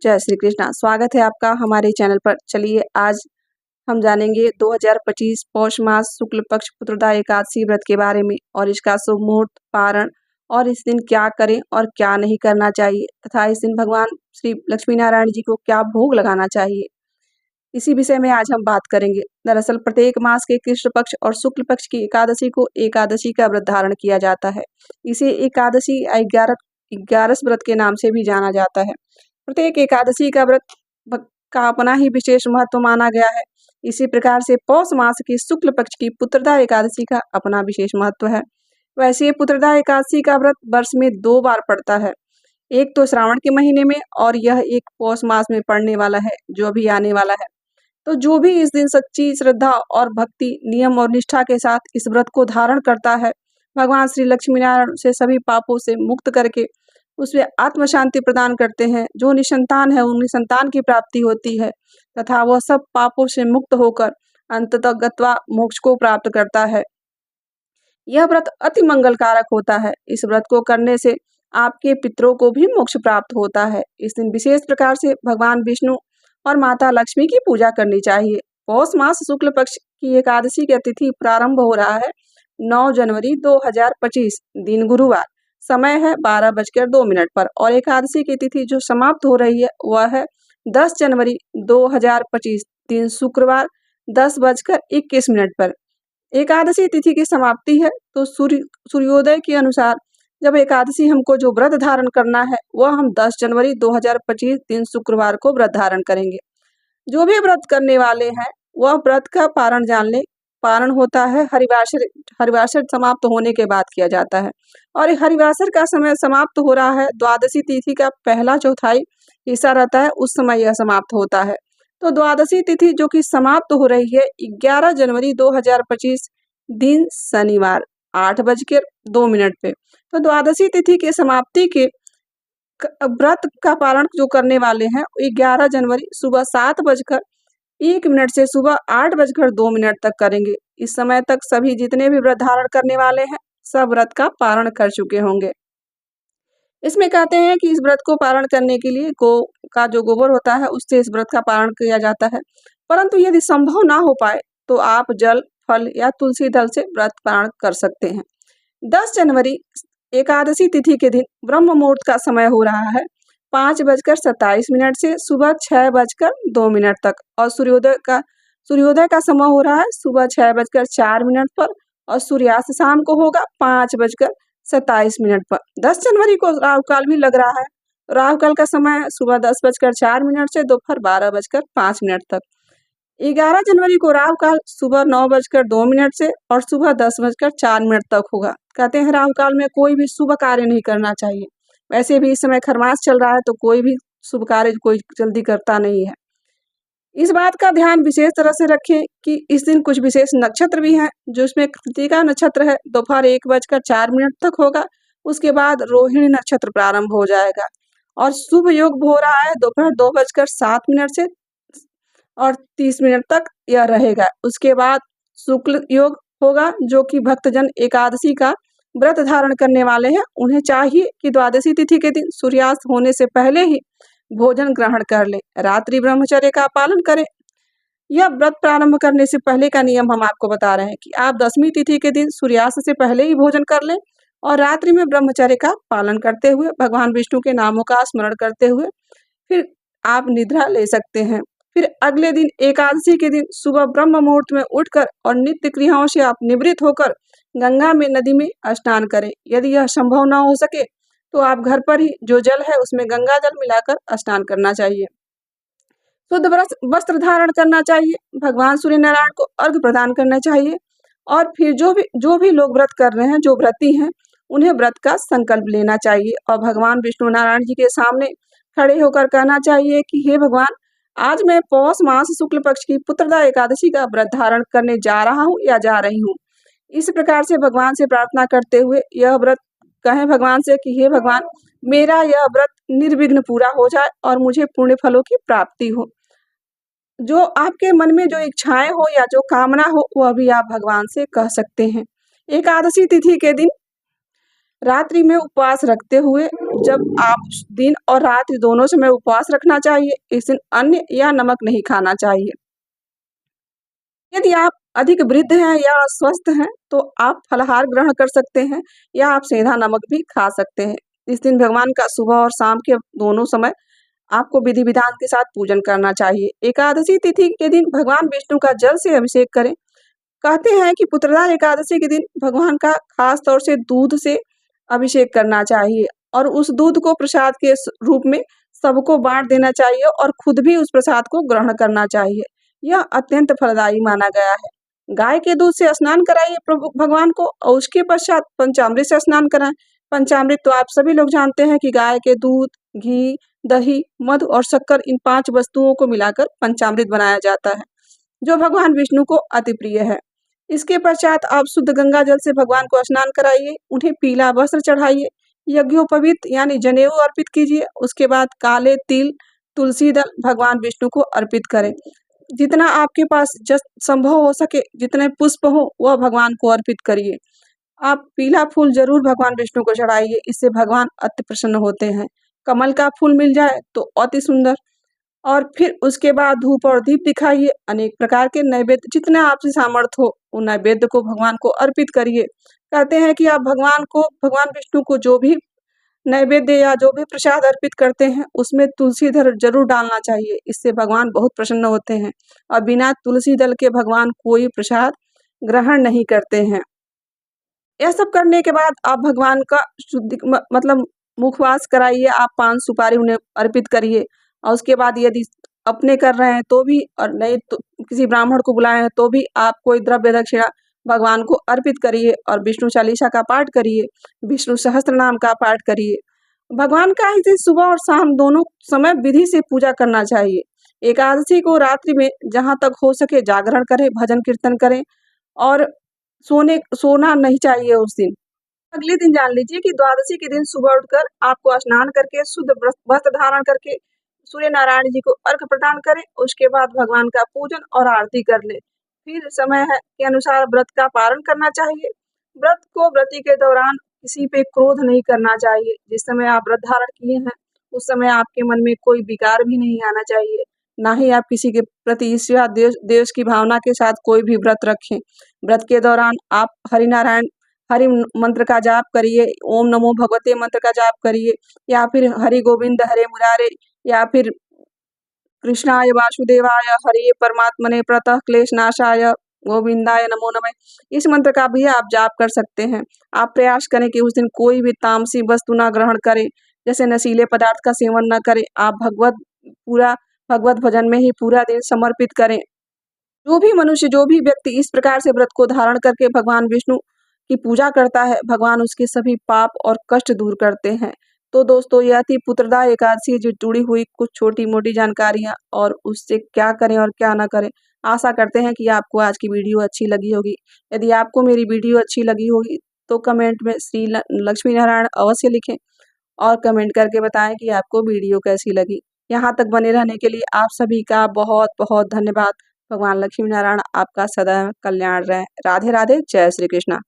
जय श्री कृष्णा। स्वागत है आपका हमारे चैनल पर। चलिए आज हम जानेंगे 2025 पौष मास शुक्ल पक्ष पुत्रदा एकादशी व्रत के बारे में और इसका शुभ मुहूर्त, पारण और इस दिन क्या करें और क्या नहीं करना चाहिए तथा इस दिन भगवान श्री लक्ष्मी नारायण जी को क्या भोग लगाना चाहिए, इसी विषय में आज हम बात करेंगे। दरअसल प्रत्येक मास के कृष्ण पक्ष और शुक्ल पक्ष की एकादशी को एकादशी का व्रत धारण किया जाता है। इसे एकादशी ग्यारस व्रत के नाम से भी जाना जाता है। प्रत्येक एकादशी का व्रत का अपना ही विशेष महत्व माना गया है। इसी प्रकार से पौष मास की शुक्ल पक्ष की पुत्रदा एकादशी का अपना विशेष महत्व है। वैसे पुत्रदा एकादशी का व्रत वर्ष में 2 बार पड़ता है, एक तो श्रावण के महीने में और यह एक पौष मास में पड़ने वाला है जो अभी आने वाला है। तो जो भी इस दिन सच्ची श्रद्धा और भक्ति, नियम और निष्ठा के साथ इस व्रत को धारण करता है, भगवान श्री लक्ष्मी नारायण से सभी पापों से मुक्त करके उसमें आत्म शांति प्रदान करते हैं। जो निसंतान है उन्हें संतान की प्राप्ति होती है तथा वह सब पापों से मुक्त होकर अंततः गत्वा मोक्ष को प्राप्त करता है। यह व्रत अति मंगलकारक होता है। इस व्रत को करने से आपके पितरों को भी मोक्ष प्राप्त होता है। इस दिन विशेष प्रकार से भगवान विष्णु और माता लक्ष्मी की पूजा करनी चाहिए। पौष मास शुक्ल पक्ष की एकादशी की तिथि प्रारंभ हो रहा है 9 जनवरी 2025 दिन गुरुवार, समय है 12:02 पर और एकादशी की तिथि जो समाप्त हो रही है वह है 10 जनवरी 2025 दिन शुक्रवार 10:21 पर। एकादशी तिथि की समाप्ति है तो सूर्योदय के अनुसार जब एकादशी हमको जो व्रत धारण करना है वह हम 10 जनवरी 2025 दिन शुक्रवार को व्रत धारण करेंगे। जो भी व्रत करने वाले हैं वह व्रत का पारण जान ले। पारण होता है हरिवासर समाप्त होने के बाद किया जाता है और हरिवासर का समय समाप्त हो रहा है द्वादशी तिथि का पहला चौथाई हिस्सा रहता है, उस समय यह समाप्त होता है। तो द्वादशी तिथि जो कि समाप्त हो रही है 11 जनवरी 2025 दिन शनिवार 8:02 पे। तो द्वादशी तिथि के समाप्ति के व्रत का पारण जो करने वाले हैं 11 जनवरी सुबह 7:01 से सुबह 8:02 तक करेंगे। इस समय तक सभी जितने भी व्रत धारण करने वाले हैं सब व्रत का पारण कर चुके होंगे। इसमें कहते हैं कि इस व्रत को पारण करने के लिए गौ का जो गोबर होता है उससे इस व्रत का पारण किया जाता है, परंतु यदि संभव ना हो पाए तो आप जल, फल या तुलसी दल से व्रत पारण कर सकते हैं। 10 जनवरी एकादशी तिथि के दिन ब्रह्म मुहूर्त का समय हो रहा है 5:27 से सुबह 6:02 तक और सूर्योदय का समय हो रहा है सुबह 6:04 पर और सूर्यास्त शाम को होगा 5:27 पर। 10 जनवरी को राहु काल भी लग रहा है। राहु काल का समय सुबह 10:04 से दोपहर 12:05 तक। 11 जनवरी को राहु काल सुबह 9:02 से और सुबह 10:04 तक होगा। कहते हैं राहु काल में कोई भी शुभ कार्य नहीं करना चाहिए। वैसे भी इस समय खरमास चल रहा है तो कोई भी शुभ कार्य कोई जल्दी करता नहीं है। इस बात का ध्यान विशेष तरह से रखें कि इस दिन कुछ विशेष नक्षत्र भी हैं, जो इसमें कृतिका नक्षत्र है दोपहर 1:04 तक होगा, उसके बाद रोहिणी नक्षत्र प्रारंभ हो जाएगा और शुभ योग हो रहा है दोपहर 2:07 से और 30 तक यह रहेगा। उसके बाद शुक्ल योग होगा जो कि भक्तजन एकादशी का व्रत धारण करने वाले हैं उन्हें चाहिए कि द्वादशी तिथि के दिन सूर्यास्त होने से पहले ही भोजन ग्रहण कर लें, रात्रि ब्रह्मचर्य का पालन करें। यह व्रत प्रारंभ करने से पहले का नियम हम आपको बता रहे हैं कि आप दशमी तिथि के दिन सूर्यास्त से पहले ही भोजन कर लें और रात्रि में ब्रह्मचर्य का पालन करते हुए भगवान विष्णु के नामों का स्मरण करते हुए फिर आप निद्रा ले सकते हैं। फिर अगले दिन एकादशी के दिन सुबह ब्रह्म मुहूर्त में उठकर और नित्य क्रियाओं से आप निवृत्त होकर गंगा में, नदी में स्नान करें। यदि यह संभव ना हो सके तो आप घर पर ही जो जल है उसमें गंगा जल मिलाकर स्नान करना चाहिए। शुद्ध वस्त्र धारण करना चाहिए, भगवान सूर्य नारायण को अर्घ्य प्रदान करना चाहिए और फिर जो भी लोग व्रत कर रहे हैं, जो व्रती हैं, उन्हें व्रत का संकल्प लेना चाहिए और भगवान विष्णु नारायण जी के सामने खड़े होकर कहना चाहिए कि हे भगवान, आज मैं पौष मास शुक्ल पक्ष की पुत्रदा एकादशी का व्रत धारण करने जा रहा हूँ या जा रही हूँ। इस प्रकार से भगवान से प्रार्थना करते हुए यह व्रत कहें भगवान से कि हे भगवान, मेरा यह व्रत निर्विघ्न पूरा हो जाए और मुझे पुण्य फलों की प्राप्ति हो। जो आपके मन में जो इच्छाएं हो या जो कामना हो वह भी आप भगवान से कह सकते हैं। एकादशी तिथि के दिन रात्रि में उपवास रखते हुए जब आप दिन और रात्रि दोनों समय उपवास रखना चाहिए। इस दिन अन्न या नमक नहीं खाना चाहिए। यदि आप अधिक वृद्ध हैं या अस्वस्थ हैं तो आप फलाहार ग्रहण कर सकते हैं या आप सेंधा नमक भी खा सकते हैं। इस दिन भगवान का सुबह और शाम के दोनों समय आपको विधि विधान के साथ पूजन करना चाहिए। एकादशी तिथि के दिन भगवान विष्णु का जल से अभिषेक करें। कहते हैं कि पुत्रदा एकादशी के दिन भगवान का खास तौर से दूध से अभिषेक करना चाहिए और उस दूध को प्रसाद के रूप में सबको बांट देना चाहिए और खुद भी उस प्रसाद को ग्रहण करना चाहिए। यह अत्यंत फलदायी माना गया है। गाय के दूध से स्नान कराइए प्रभु भगवान को और उसके पश्चात पंचामृत से स्नान कराएं। पंचामृत तो आप सभी लोग जानते हैं कि गाय के दूध, घी, दही, मधु और शक्कर, इन 5 वस्तुओं को मिलाकर पंचामृत बनाया जाता है, जो भगवान विष्णु को अति प्रिय है। इसके पश्चात आप शुद्ध गंगा जल से भगवान को स्नान कराइए, उन्हें पीला वस्त्र चढ़ाइए, यज्ञोपवीत यानी जनेऊ अर्पित कीजिए। उसके बाद काले तिल, तुलसी दल भगवान विष्णु को अर्पित करें। जितना आपके पास संभव हो सके, जितने पुष्प हो वह भगवान को अर्पित करिए। आप पीला फूल जरूर भगवान विष्णु को चढ़ाइए, इससे भगवान अति प्रसन्न होते हैं। कमल का फूल मिल जाए तो अति सुंदर। और फिर उसके बाद धूप और दीप दिखाइए। अनेक प्रकार के नैवेद्य जितना आपसे सामर्थ्य हो उन नैवेद्य को भगवान को अर्पित करिए। कहते हैं कि आप भगवान विष्णु को जो भी नैवेद्य या जो भी प्रसाद अर्पित करते हैं उसमें तुलसी दल जरूर डालना चाहिए, इससे भगवान बहुत प्रसन्न होते हैं और बिना तुलसी दल के भगवान कोई प्रसाद ग्रहण नहीं करते हैं। यह सब करने के बाद आप भगवान का मतलब मुखवास कराइए। आप पान सुपारी उन्हें अर्पित करिए और उसके बाद यदि अपने कर रहे हैं तो भी और नहीं तो किसी ब्राह्मण को बुलाए हैं तो भी आप कोई द्रव्य दक्षिणा भगवान को अर्पित करिए और विष्णु चालीसा का पाठ करिए, विष्णु सहस्त्र नाम का पाठ करिए। भगवान का इसे सुबह और शाम दोनों समय विधि से पूजा करना चाहिए। एकादशी को रात्रि में जहाँ तक हो सके जागरण करें, भजन कीर्तन करें और सोना नहीं चाहिए उस दिन। अगले दिन जान लीजिए कि द्वादशी के दिन सुबह उठकर आपको स्नान करके शुद्ध वस्त्र धारण करके सूर्य नारायण जी को अर्घ प्रदान करें। उसके बाद भगवान का पूजन और आरती कर ले। फिर समय है के अनुसार व्रत का पारण करना चाहिए। व्रती के दौरान किसी पे क्रोध नहीं करना चाहिए। जिस समय आप व्रत धारण किए हैं उस समय आपके मन में कोई विकार भी नहीं आना चाहिए। ना ही आप किसी के प्रति ईर्ष्या द्वेष की भावना के साथ कोई भी व्रत रखें। व्रत के दौरान आप हरि मंत्र का जाप करिए, ओम नमो भगवते मंत्र का जाप करिए या फिर हरि गोविंद हरे मुरारे या फिर कृष्णाय वासुदेवाय हरे परमात्मने प्रतः क्लेश नाशाय गोविंदाय नमो नमः। इस मंत्र का भी आप जाप कर सकते हैं। आप प्रयास करें कि उस दिन कोई भी तामसी वस्तु ना ग्रहण करें, जैसे नशीले पदार्थ का सेवन न करें। आप भगवत भजन में ही पूरा दिन समर्पित करें। जो भी व्यक्ति इस प्रकार से व्रत को धारण करके भगवान विष्णु की पूजा करता है, भगवान उसके सभी पाप और कष्ट दूर करते हैं। तो दोस्तों, यह थी पुत्रदा एकादशी से जुड़ी हुई कुछ छोटी मोटी जानकारियां और उससे क्या करें और क्या ना करें। आशा करते हैं कि आपको आज की वीडियो अच्छी लगी होगी। यदि आपको मेरी वीडियो अच्छी लगी होगी तो कमेंट में श्री लक्ष्मी नारायण अवश्य लिखें और कमेंट करके बताएं कि आपको वीडियो कैसी लगी। यहाँ तक बने रहने के लिए आप सभी का बहुत बहुत धन्यवाद। भगवान लक्ष्मी नारायण आपका सदा कल्याण रहे। राधे राधे। जय श्री कृष्णा।